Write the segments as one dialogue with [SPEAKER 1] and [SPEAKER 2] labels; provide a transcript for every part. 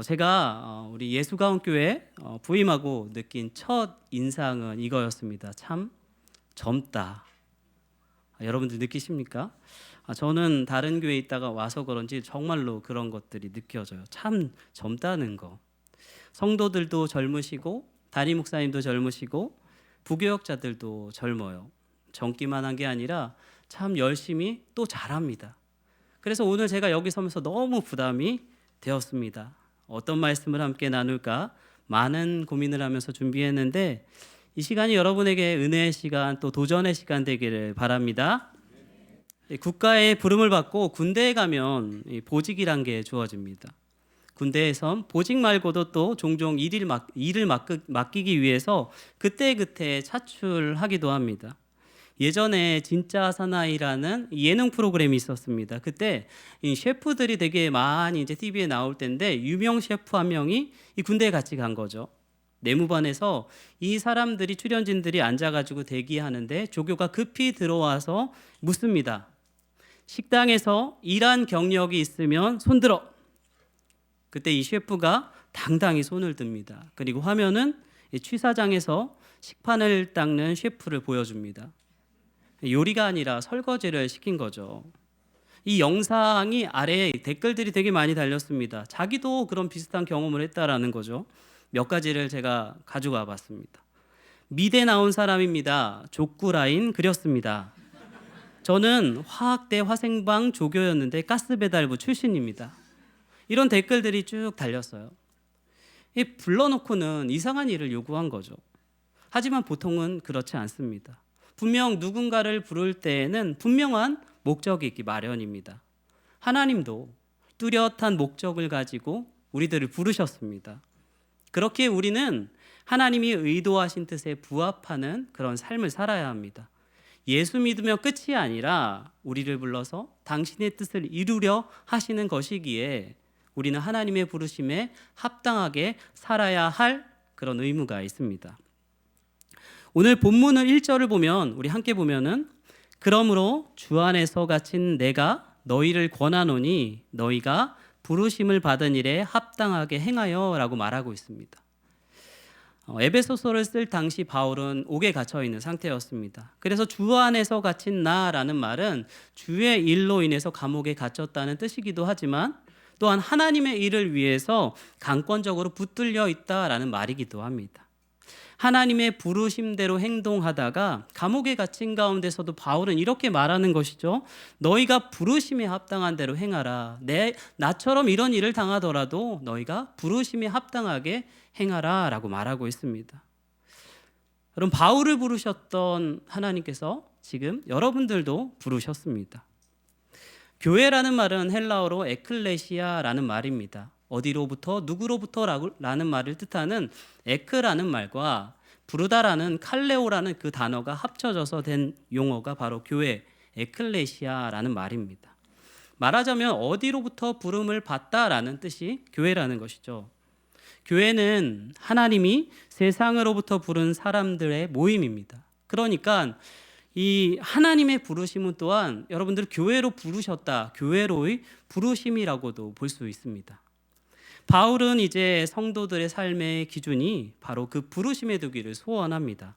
[SPEAKER 1] 제가 우리 예수가온교회 부임하고 느낀 첫 인상은 이거였습니다. 참 젊다. 여러분들 느끼십니까? 저는 다른 교회에 있다가 와서 그런지 정말로 그런 것들이 느껴져요. 참 젊다는 거. 성도들도 젊으시고 담임 목사님도 젊으시고 부교역자들도 젊어요. 젊기만 한 게 아니라 참 열심히 또 잘합니다. 그래서 오늘 제가 여기 서면서 너무 부담이 되었습니다. 어떤 말씀을 함께 나눌까 많은 고민을 하면서 준비했는데 이 시간이 여러분에게 은혜의 시간 또 도전의 시간 되기를 바랍니다. 국가의 부름을 받고 군대에 가면 보직이란 게 주어집니다. 군대에선 보직 말고도 또 종종 일을 맡기기 위해서 그때그때 차출하기도 합니다. 예전에 진짜 사나이라는 예능 프로그램이 있었습니다. 그때 이 셰프들이 되게 많이 이제 TV에 나올 때인데 유명 셰프 한 명이 이 군대에 같이 간 거죠. 내무반에서 이 사람들이 출연진들이 앉아가지고 대기하는데 조교가 급히 들어와서 묻습니다. 식당에서 일한 경력이 있으면 손들어. 그때 이 셰프가 당당히 손을 듭니다. 그리고 화면은 취사장에서 식판을 닦는 셰프를 보여줍니다. 요리가 아니라 설거지를 시킨 거죠. 이 영상이 아래에 댓글들이 되게 많이 달렸습니다. 자기도 그런 비슷한 경험을 했다라는 거죠. 몇 가지를 제가 가져가 봤습니다. 미대 나온 사람입니다. 족구 라인 그렸습니다. 저는 화학대 화생방 조교였는데 가스배달부 출신입니다. 이런 댓글들이 쭉 달렸어요. 불러놓고는 이상한 일을 요구한 거죠. 하지만 보통은 그렇지 않습니다. 분명 누군가를 부를 때에는 분명한 목적이 있기 마련입니다. 하나님도 뚜렷한 목적을 가지고 우리들을 부르셨습니다. 그렇기에 우리는 하나님이 의도하신 뜻에 부합하는 그런 삶을 살아야 합니다. 예수 믿으면 끝이 아니라 우리를 불러서 당신의 뜻을 이루려 하시는 것이기에 우리는 하나님의 부르심에 합당하게 살아야 할 그런 의무가 있습니다. 오늘 본문을 1절을 보면 우리 함께 보면은 그러므로 주 안에서 갇힌 내가 너희를 권하노니 너희가 부르심을 받은 일에 합당하게 행하여 라고 말하고 있습니다. 에베소서를 쓸 당시 바울은 옥에 갇혀 있는 상태였습니다. 그래서 주 안에서 갇힌 나라는 말은 주의 일로 인해서 감옥에 갇혔다는 뜻이기도 하지만 또한 하나님의 일을 위해서 강권적으로 붙들려 있다라는 말이기도 합니다. 하나님의 부르심대로 행동하다가 감옥에 갇힌 가운데서도 바울은 이렇게 말하는 것이죠. 너희가 부르심에 합당한 대로 행하라. 나처럼 이런 일을 당하더라도 너희가 부르심에 합당하게 행하라 라고 말하고 있습니다. 그럼 바울을 부르셨던 하나님께서 지금 여러분들도 부르셨습니다. 교회라는 말은 헬라어로 에클레시아라는 말입니다. 어디로부터 누구로부터라는 말을 뜻하는 에크라는 말과 부르다라는 칼레오라는 그 단어가 합쳐져서 된 용어가 바로 교회 에클레시아라는 말입니다. 말하자면 어디로부터 부름을 받다라는 뜻이 교회라는 것이죠. 교회는 하나님이 세상으로부터 부른 사람들의 모임입니다. 그러니까 이 하나님의 부르심은 또한 여러분들 교회로 부르셨다, 교회로의 부르심이라고도 볼 수 있습니다. 바울은 이제 성도들의 삶의 기준이 바로 그 부르심에 두기를 소원합니다.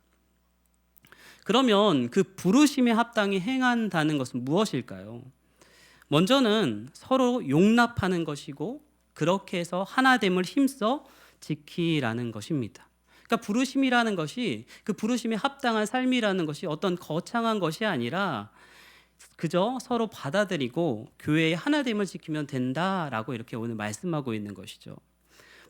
[SPEAKER 1] 그러면 그 부르심에 합당히 행한다는 것은 무엇일까요? 먼저는 서로 용납하는 것이고 그렇게 해서 하나됨을 힘써 지키라는 것입니다. 그러니까 부르심이라는 것이 그 부르심에 합당한 삶이라는 것이 어떤 거창한 것이 아니라 그저 서로 받아들이고 교회의 하나됨을 지키면 된다라고 이렇게 오늘 말씀하고 있는 것이죠.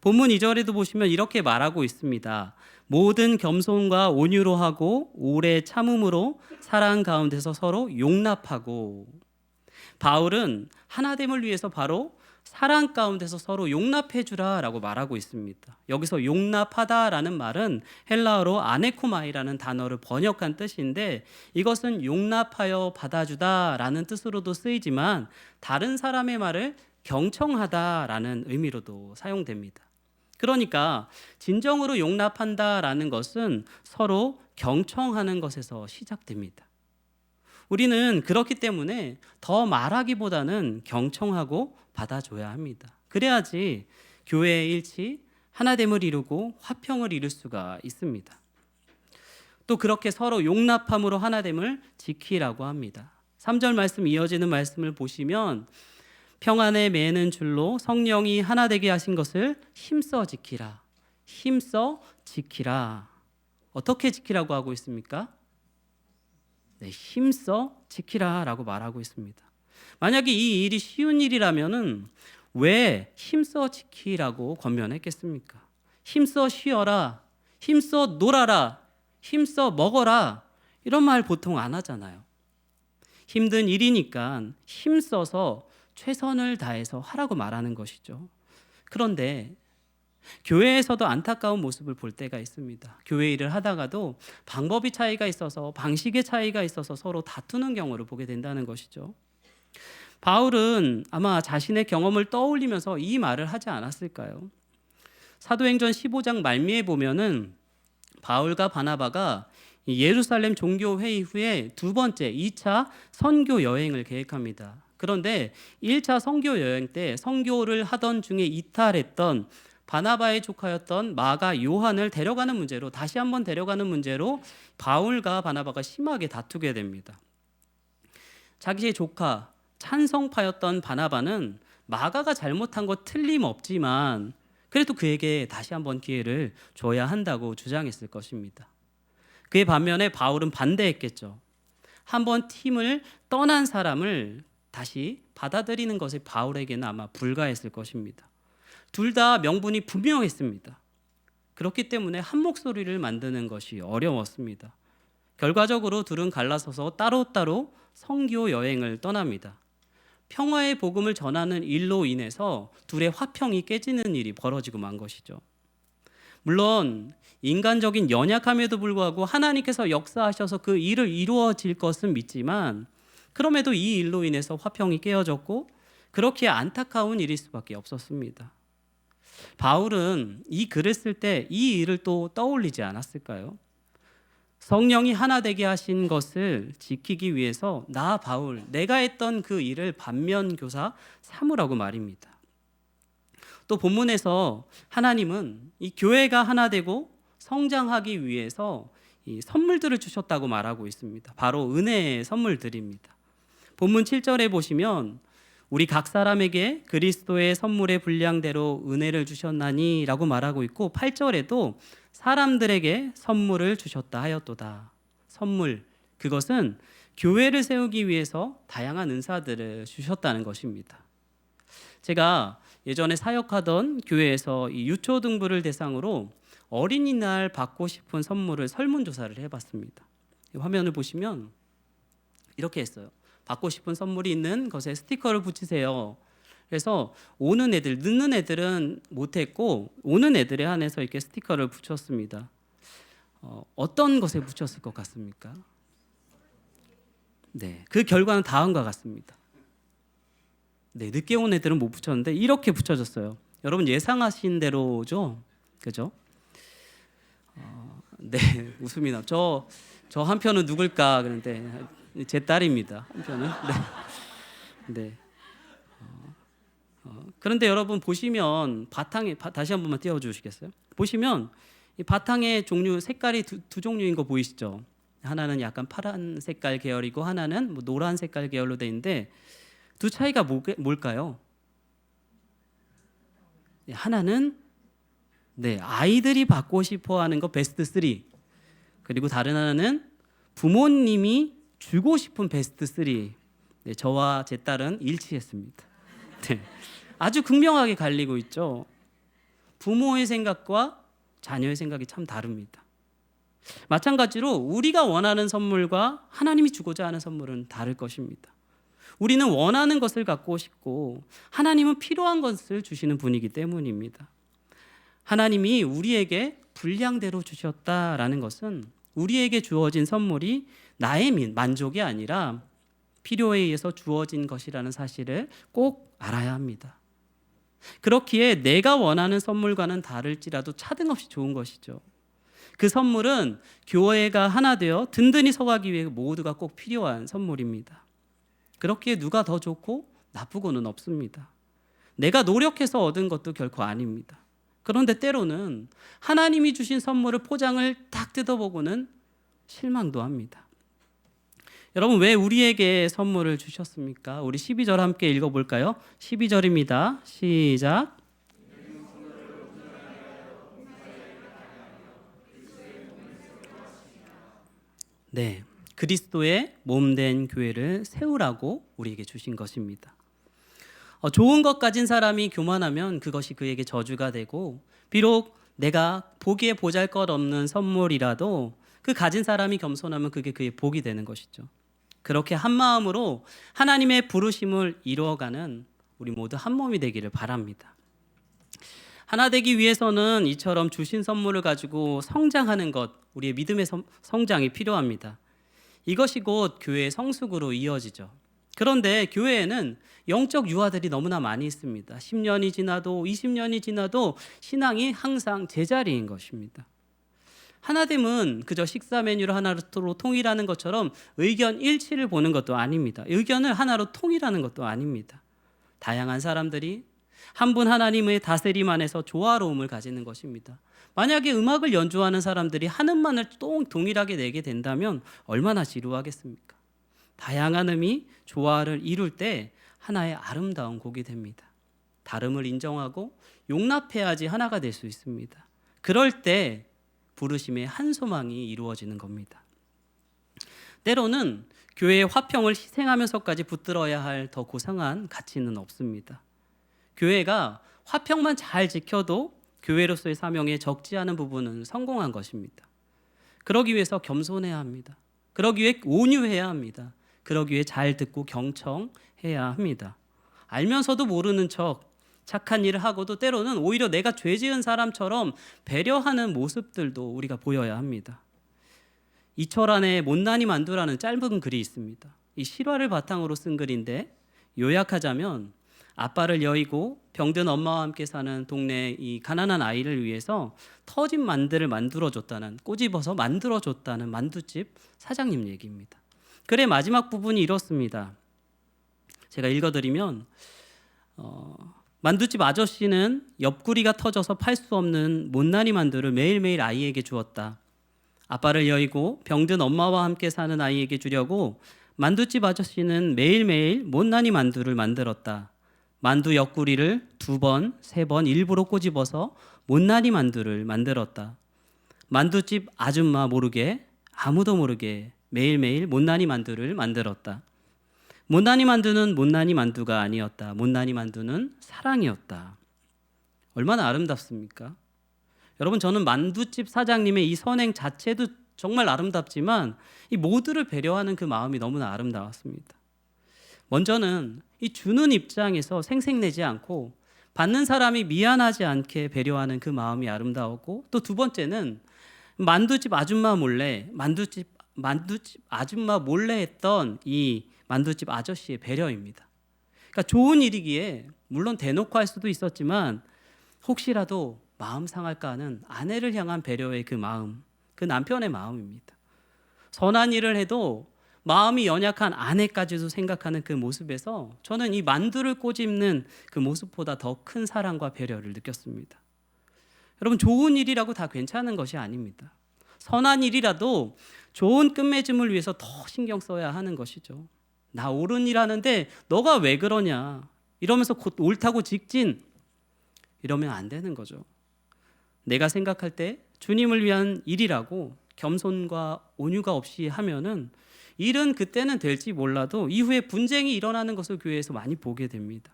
[SPEAKER 1] 본문 2절에도 보시면 이렇게 말하고 있습니다. 모든 겸손과 온유로 하고 오래 참음으로 사랑 가운데서 서로 용납하고. 바울은 하나됨을 위해서 바로 사랑 가운데서 서로 용납해 주라라고 말하고 있습니다. 여기서 용납하다라는 말은 헬라어로 아네코마이라는 단어를 번역한 뜻인데 이것은 용납하여 받아주다라는 뜻으로도 쓰이지만 다른 사람의 말을 경청하다라는 의미로도 사용됩니다. 그러니까 진정으로 용납한다라는 것은 서로 경청하는 것에서 시작됩니다. 우리는 그렇기 때문에 더 말하기보다는 경청하고 받아줘야 합니다. 그래야지 교회의 일치, 하나됨을 이루고 화평을 이룰 수가 있습니다. 또 그렇게 서로 용납함으로 하나됨을 지키라고 합니다. 3절 말씀 이어지는 말씀을 보시면 평안에 매는 줄로 성령이 하나 되게 하신 것을 힘써 지키라. 힘써 지키라. 어떻게 지키라고 하고 있습니까? 네, 힘써 지키라라고 말하고 있습니다. 만약에 이 일이 쉬운 일이라면은 왜 힘써 지키라고 권면했겠습니까? 힘써 쉬어라, 힘써 놀아라, 힘써 먹어라 이런 말 보통 안 하잖아요. 힘든 일이니까 힘써서 최선을 다해서 하라고 말하는 것이죠. 그런데 교회에서도 안타까운 모습을 볼 때가 있습니다. 교회 일을 하다가도 방법이 차이가 있어서 방식의 차이가 있어서 서로 다투는 경우를 보게 된다는 것이죠. 바울은 아마 자신의 경험을 떠올리면서 이 말을 하지 않았을까요? 사도행전 15장 말미에 보면은 바울과 바나바가 예루살렘 종교회의 후에 두 번째 2차 선교 여행을 계획합니다. 그런데 1차 선교 여행 때 선교를 하던 중에 이탈했던 바나바의 조카였던 마가 요한을 데려가는 문제로 다시 한번 데려가는 문제로 바울과 바나바가 심하게 다투게 됩니다. 자기의 조카 찬성파였던 바나바는 마가가 잘못한 것 틀림없지만 그래도 그에게 다시 한번 기회를 줘야 한다고 주장했을 것입니다. 그의 반면에 바울은 반대했겠죠. 한번 팀을 떠난 사람을 다시 받아들이는 것이 바울에게는 아마 불가했을 것입니다. 둘 다 명분이 분명했습니다. 그렇기 때문에 한 목소리를 만드는 것이 어려웠습니다. 결과적으로 둘은 갈라서서 따로따로 선교 여행을 떠납니다. 평화의 복음을 전하는 일로 인해서 둘의 화평이 깨지는 일이 벌어지고 만 것이죠. 물론 인간적인 연약함에도 불구하고 하나님께서 역사하셔서 그 일을 이루어질 것은 믿지만 그럼에도 이 일로 인해서 화평이 깨어졌고 그렇게 안타까운 일일 수밖에 없었습니다. 바울은 이 글을 쓸 때 이 일을 또 떠올리지 않았을까요? 성령이 하나 되게 하신 것을 지키기 위해서 나 바울 내가 했던 그 일을 반면교사 삼으라고 말입니다. 또 본문에서 하나님은 이 교회가 하나 되고 성장하기 위해서 이 선물들을 주셨다고 말하고 있습니다. 바로 은혜의 선물들입니다. 본문 7절에 보시면 우리 각 사람에게 그리스도의 선물의 분량대로 은혜를 주셨나니 라고 말하고 있고 8절에도 사람들에게 선물을 주셨다 하였도다. 선물, 그것은 교회를 세우기 위해서 다양한 은사들을 주셨다는 것입니다. 제가 예전에 사역하던 교회에서 이 유초등부를 대상으로 어린이날 받고 싶은 선물을 설문조사를 해봤습니다. 화면을 보시면 이렇게 했어요. 받고 싶은 선물이 있는 것에 스티커를 붙이세요. 그래서 오는 애들, 늦는 애들은 못했고 오는 애들에 한해서 이렇게 스티커를 붙였습니다. 어떤 것에 붙였을 것 같습니까? 네, 그 결과는 다음과 같습니다. 네, 늦게 온 애들은 못 붙였는데 이렇게 붙여졌어요. 여러분 예상하신 대로죠, 그죠? 네, 웃음이 나. 저 한편은 누굴까 그런데 제 딸입니다. 한편은. 네. 네. 그런데 여러분 보시면 바탕에 다시 한 번만 띄워주시겠어요? 보시면 이 바탕의 종류 색깔이 두 종류인 거 보이시죠? 하나는 약간 파란 색깔 계열이고 하나는 뭐 노란 색깔 계열로 돼 있는데 두 차이가 뭘까요? 하나는 네, 아이들이 받고 싶어하는 거 베스트 3 그리고 다른 하나는 부모님이 주고 싶은 베스트 3. 네, 저와 제 딸은 일치했습니다. 네, 아주 극명하게 갈리고 있죠. 부모의 생각과 자녀의 생각이 참 다릅니다. 마찬가지로 우리가 원하는 선물과 하나님이 주고자 하는 선물은 다를 것입니다. 우리는 원하는 것을 갖고 싶고 하나님은 필요한 것을 주시는 분이기 때문입니다. 하나님이 우리에게 분량대로 주셨다라는 것은 우리에게 주어진 선물이 나의 만족이 아니라 필요에 의해서 주어진 것이라는 사실을 꼭 알아야 합니다. 그렇기에 내가 원하는 선물과는 다를지라도 차등없이 좋은 것이죠. 그 선물은 교회가 하나 되어 든든히 서가기 위해 모두가 꼭 필요한 선물입니다. 그렇기에 누가 더 좋고 나쁘고는 없습니다. 내가 노력해서 얻은 것도 결코 아닙니다. 그런데 때로는 하나님이 주신 선물을 포장을 딱 뜯어보고는 실망도 합니다. 여러분, 왜 우리에게 선물을 주셨습니까? 우리 12절 함께 읽어볼까요? 12절입니다. 시작. 네, 그리스도의 몸된 교회를 세우라고 우리에게 주신 것입니다. 좋은 것 가진 사람이 교만하면 그것이 그에게 저주가 되고, 비록 내가 보기에 보잘것없는 선물이라도 그 가진 사람이 겸손하면 그게 그의 복이 되는 것이죠. 그렇게 한 마음으로 하나님의 부르심을 이루어가는 우리 모두 한 몸이 되기를 바랍니다. 하나 되기 위해서는 이처럼 주신 선물을 가지고 성장하는 것, 우리의 믿음의 성장이 필요합니다. 이것이 곧 교회의 성숙으로 이어지죠. 그런데 교회에는 영적 유아들이 너무나 많이 있습니다. 10년이 지나도 20년이 지나도 신앙이 항상 제자리인 것입니다. 하나됨은 그저 식사 메뉴를 하나로 통일하는 것처럼 의견 일치를 보는 것도 아닙니다. 의견을 하나로 통일하는 것도 아닙니다. 다양한 사람들이 한 분 하나님의 다스림 안에서 조화로움을 가지는 것입니다. 만약에 음악을 연주하는 사람들이 한 음만을 동일하게 내게 된다면 얼마나 지루하겠습니까? 다양한 음이 조화를 이룰 때 하나의 아름다운 곡이 됩니다. 다름을 인정하고 용납해야지 하나가 될 수 있습니다. 그럴 때 부르심의 한 소망이 이루어지는 겁니다. 때로는 교회의 화평을 희생하면서까지 붙들어야 할 더 고상한 가치는 없습니다. 교회가 화평만 잘 지켜도 교회로서의 사명에 적지 않은 부분은 성공한 것입니다. 그러기 위해서 겸손해야 합니다. 그러기 위해 온유해야 합니다. 그러기 위해 잘 듣고 경청해야 합니다. 알면서도 모르는 척 착한 일을 하고도 때로는 오히려 내가 죄 지은 사람처럼 배려하는 모습들도 우리가 보여야 합니다. 이철안의 못난이 만두라는 짧은 글이 있습니다. 이 실화를 바탕으로 쓴 글인데 요약하자면 아빠를 여의고 병든 엄마와 함께 사는 동네 이 가난한 아이를 위해서 터진 만두를 만들어줬다는, 꼬집어서 만들어줬다는 만두집 사장님 얘기입니다. 글의 마지막 부분이 이렇습니다. 제가 읽어드리면 만두집 아저씨는 옆구리가 터져서 팔 수 없는 못난이 만두를 매일매일 아이에게 주었다. 아빠를 여의고 병든 엄마와 함께 사는 아이에게 주려고 만두집 아저씨는 매일매일 못난이 만두를 만들었다. 만두 옆구리를 2번, 3번 일부러 꼬집어서 못난이 만두를 만들었다. 만두집 아줌마 모르게, 아무도 모르게 매일매일 못난이 만두를 만들었다. 못난이 만두는 못난이 만두가 아니었다. 못난이 만두는 사랑이었다. 얼마나 아름답습니까? 여러분, 저는 만두집 사장님의 이 선행 자체도 정말 아름답지만 이 모두를 배려하는 그 마음이 너무나 아름다웠습니다. 먼저는 이 주는 입장에서 생색내지 않고 받는 사람이 미안하지 않게 배려하는 그 마음이 아름다웠고, 또 두 번째는 만두집 아줌마 몰래 만두집 아줌마 몰래 했던 이 만두집 아저씨의 배려입니다. 그러니까 좋은 일이기에 물론 대놓고 할 수도 있었지만 혹시라도 마음 상할까 하는 아내를 향한 배려의 그 마음, 그 남편의 마음입니다. 선한 일을 해도 마음이 연약한 아내까지도 생각하는 그 모습에서 저는 이 만두를 꼬집는 그 모습보다 더 큰 사랑과 배려를 느꼈습니다. 여러분, 좋은 일이라고 다 괜찮은 것이 아닙니다. 선한 일이라도 좋은 끝맺음을 위해서 더 신경 써야 하는 것이죠. 나 옳은 일 하는데 너가 왜 그러냐 이러면서 곧 옳다고 직진, 이러면 안 되는 거죠. 내가 생각할 때 주님을 위한 일이라고 겸손과 온유가 없이 하면은 일은 그때는 될지 몰라도 이후에 분쟁이 일어나는 것을 교회에서 많이 보게 됩니다.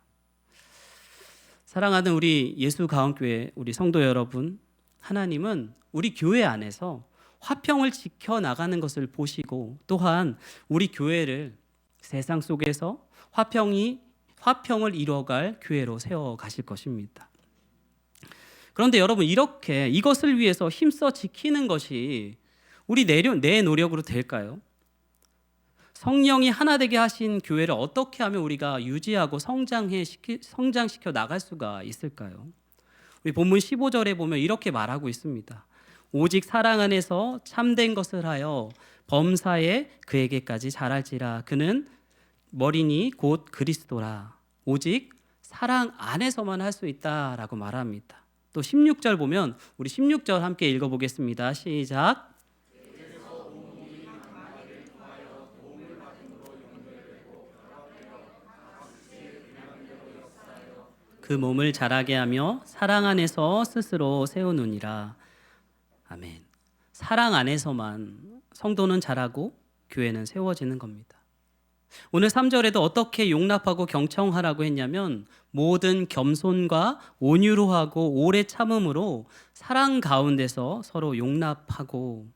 [SPEAKER 1] 사랑하는 우리 예수가원교회 우리 성도 여러분, 하나님은 우리 교회 안에서 화평을 지켜나가는 것을 보시고 또한 우리 교회를 세상 속에서 화평을 이뤄갈 교회로 세워가실 것입니다. 그런데 여러분, 이렇게 이것을 위해서 힘써 지키는 것이 우리 내 노력으로 될까요? 성령이 하나 되게 하신 교회를 어떻게 하면 우리가 유지하고 성장시켜 나갈 수가 있을까요? 우리 본문 15절에 보면 이렇게 말하고 있습니다. 오직 사랑 안에서 참된 것을 하여 범사에 그에게까지 자랄지라. 그는 머리니 곧 그리스도라. 오직 사랑 안에서만 할 수 있다라고 말합니다. 또 16절 보면 우리 16절 함께 읽어보겠습니다. 시작. 그 몸을 자라게 하며 사랑 안에서 스스로 세우느니라. 아멘. 사랑 안에서만 성도는 자라고 교회는 세워지는 겁니다. 오늘 3절에도 어떻게 용납하고 경청하라고 했냐면 모든 겸손과 온유로 하고 오래 참음으로 사랑 가운데서 서로 용납하고,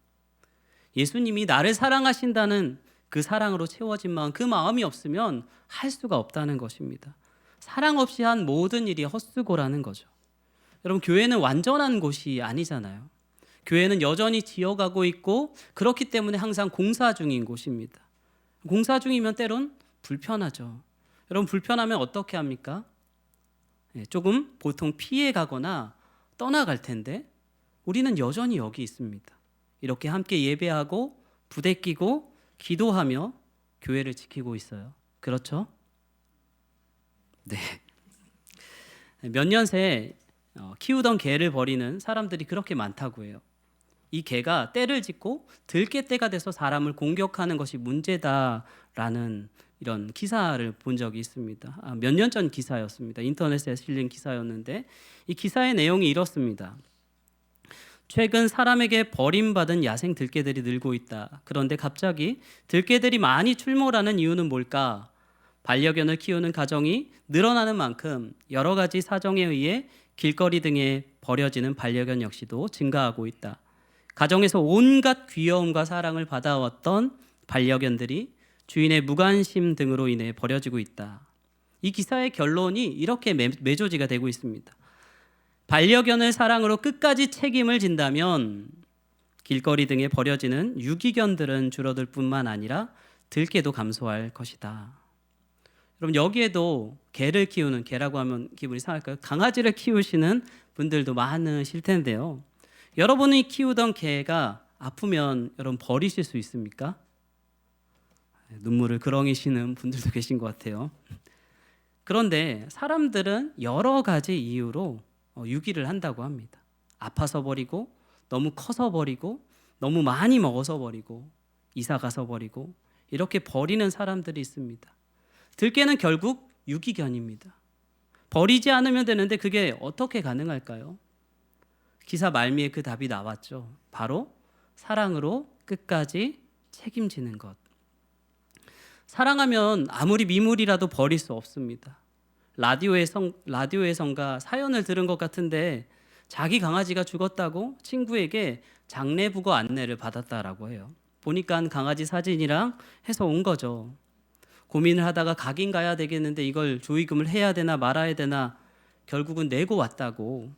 [SPEAKER 1] 예수님이 나를 사랑하신다는 그 사랑으로 채워진 마음, 그 마음이 없으면 할 수가 없다는 것입니다. 사랑 없이 한 모든 일이 헛수고라는 거죠. 여러분, 교회는 완전한 곳이 아니잖아요. 교회는 여전히 지어가고 있고 그렇기 때문에 항상 공사 중인 곳입니다. 공사 중이면 때론 불편하죠. 여러분, 불편하면 어떻게 합니까? 조금 보통 피해 가거나 떠나갈 텐데 우리는 여전히 여기 있습니다. 이렇게 함께 예배하고 부대끼고 기도하며 교회를 지키고 있어요. 그렇죠? 네. 몇 년 새 키우던 개를 버리는 사람들이 그렇게 많다고 해요. 이 개가 떼를 짓고 들깨떼가 돼서 사람을 공격하는 것이 문제다라는 이런 기사를 본 적이 있습니다. 몇 년 전 기사였습니다. 인터넷에 실린 기사였는데 이 기사의 내용이 이렇습니다. 최근 사람에게 버림받은 야생 들깨들이 늘고 있다. 그런데 갑자기 들깨들이 많이 출몰하는 이유는 뭘까? 반려견을 키우는 가정이 늘어나는 만큼 여러 가지 사정에 의해 길거리 등에 버려지는 반려견 역시도 증가하고 있다. 가정에서 온갖 귀여움과 사랑을 받아왔던 반려견들이 주인의 무관심 등으로 인해 버려지고 있다. 이 기사의 결론이 이렇게 매조지가 되고 있습니다. 반려견을 사랑으로 끝까지 책임을 진다면 길거리 등에 버려지는 유기견들은 줄어들 뿐만 아니라 들깨도 감소할 것이다. 여러분, 여기에도 개를 키우는, 개라고 하면 기분이 상할까요? 강아지를 키우시는 분들도 많으실 텐데요. 여러분이 키우던 개가 아프면 여러분 버리실 수 있습니까? 눈물을 그렁이시는 분들도 계신 것 같아요. 그런데 사람들은 여러 가지 이유로 유기를 한다고 합니다. 아파서 버리고, 너무 커서 버리고, 너무 많이 먹어서 버리고, 이사 가서 버리고, 이렇게 버리는 사람들이 있습니다. 들깨는 결국 유기견입니다. 버리지 않으면 되는데 그게 어떻게 가능할까요? 기사 말미에 그 답이 나왔죠. 바로 사랑으로 끝까지 책임지는 것. 사랑하면 아무리 미물이라도 버릴 수 없습니다. 라디오에선가 사연을 들은 것 같은데 자기 강아지가 죽었다고 친구에게 장례부고 안내를 받았다라고 해요. 보니까 강아지 사진이랑 해서 온 거죠. 고민을 하다가 가긴 가야 되겠는데 이걸 조의금을 해야 되나 말아야 되나 결국은 내고 왔다고.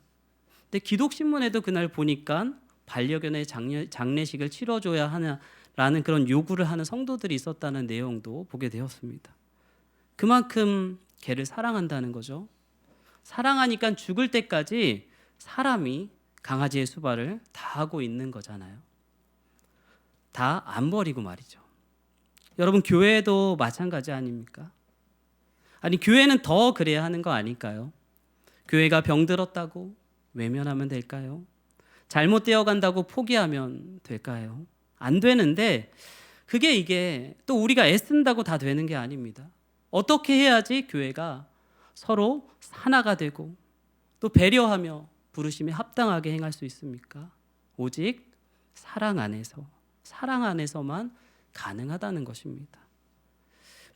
[SPEAKER 1] 근데 기독신문에도 그날 보니까 반려견의 장례식을 치러줘야 하냐라는 그런 요구를 하는 성도들이 있었다는 내용도 보게 되었습니다. 그만큼 개를 사랑한다는 거죠. 사랑하니까 죽을 때까지 사람이 강아지의 수발을 다 하고 있는 거잖아요. 다 안 버리고 말이죠. 여러분, 교회도 마찬가지 아닙니까? 아니, 교회는 더 그래야 하는 거 아닐까요? 교회가 병들었다고 외면하면 될까요? 잘못되어 간다고 포기하면 될까요? 안 되는데 이게 또 우리가 애쓴다고 다 되는 게 아닙니다. 어떻게 해야지 교회가 서로 하나가 되고 또 배려하며 부르심에 합당하게 행할 수 있습니까? 오직 사랑 안에서만 가능하다는 것입니다.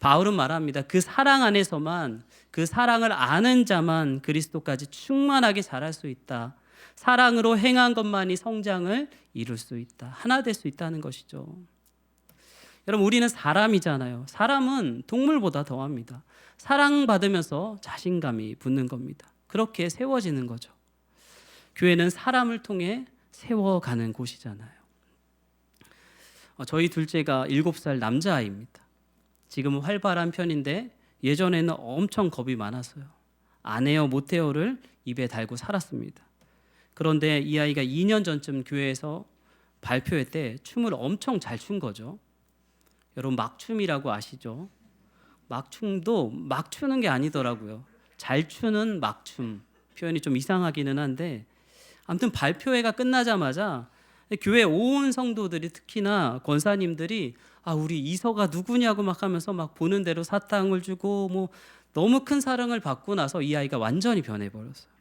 [SPEAKER 1] 바울은 말합니다. 그 사랑 안에서만, 그 사랑을 아는 자만 그리스도까지 충만하게 자랄 수 있다. 사랑으로 행한 것만이 성장을 이룰 수 있다. 하나 될 수 있다는 것이죠. 여러분, 우리는 사람이잖아요. 사람은 동물보다 더합니다. 사랑받으면서 자신감이 붙는 겁니다. 그렇게 세워지는 거죠. 교회는 사람을 통해 세워가는 곳이잖아요. 저희 둘째가 7살 남자아이입니다. 지금은 활발한 편인데 예전에는 엄청 겁이 많았어요. 안 해요 못해요를 입에 달고 살았습니다. 그런데 이 아이가 2년 전쯤 교회에서 발표회 때 춤을 엄청 잘 춘 거죠. 여러분, 막춤이라고 아시죠? 막춤도 막 추는 게 아니더라고요. 잘 추는 막춤, 표현이 좀 이상하기는 한데 아무튼 발표회가 끝나자마자 교회 온 성도들이, 특히나 권사님들이 우리 이서가 누구냐고 막 하면서 막 보는 대로 사탕을 주고 뭐 너무 큰 사랑을 받고 나서 이 아이가 완전히 변해버렸어요.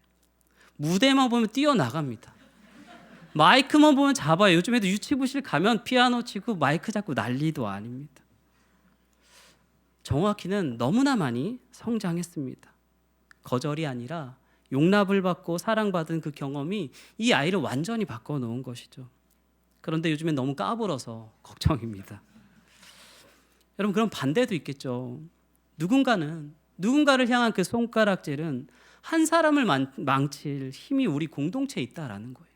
[SPEAKER 1] 무대만 보면 뛰어나갑니다. 마이크만 보면 잡아요. 요즘에도 유치부실 가면 피아노 치고 마이크 잡고 난리도 아닙니다. 정확히는 너무나 많이 성장했습니다. 거절이 아니라 용납을 받고 사랑받은 그 경험이 이 아이를 완전히 바꿔놓은 것이죠. 그런데 요즘엔 너무 까불어서 걱정입니다. 여러분, 그런 반대도 있겠죠. 누군가를 향한 그 손가락질은 한 사람을 망칠 힘이 우리 공동체에 있다라는 거예요.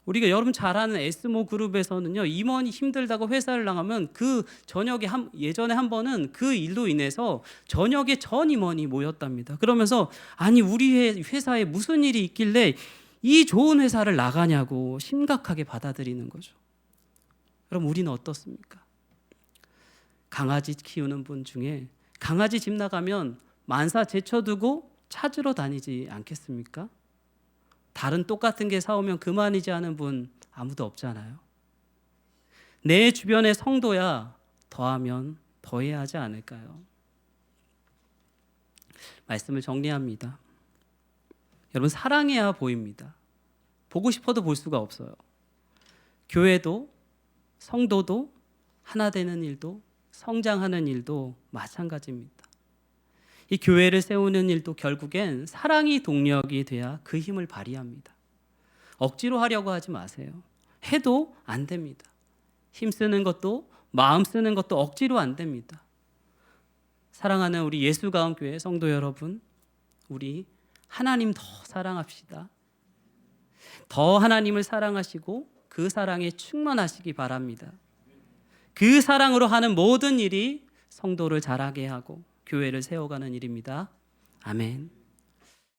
[SPEAKER 1] 우리가 여러분 잘 아는 에스모 그룹에서는요, 임원이 힘들다고 회사를 나가면 그 저녁에 예전에 한 번은 그 일로 인해서 저녁에 전 임원이 모였답니다. 그러면서 아니 우리 회사에 무슨 일이 있길래 이 좋은 회사를 나가냐고 심각하게 받아들이는 거죠. 그럼 우리는 어떻습니까? 강아지 키우는 분 중에 강아지 집 나가면 만사 제쳐두고 찾으러 다니지 않겠습니까? 다른 똑같은 게 사오면 그만이지 하는 분 아무도 없잖아요. 내 주변의 성도야 더하면 더해야 하지 않을까요? 말씀을 정리합니다. 여러분, 사랑해야 보입니다. 보고 싶어도 볼 수가 없어요. 교회도 성도도 하나 되는 일도 성장하는 일도 마찬가지입니다. 이 교회를 세우는 일도 결국엔 사랑이 동력이 돼야 그 힘을 발휘합니다. 억지로 하려고 하지 마세요. 해도 안 됩니다. 힘쓰는 것도 마음 쓰는 것도 억지로 안 됩니다. 사랑하는 우리 예수가움교회 성도 여러분, 우리 하나님 더 사랑합시다. 더 하나님을 사랑하시고 그 사랑에 충만하시기 바랍니다. 그 사랑으로 하는 모든 일이 성도를 자라게 하고 교회를 세워가는 일입니다. 아멘.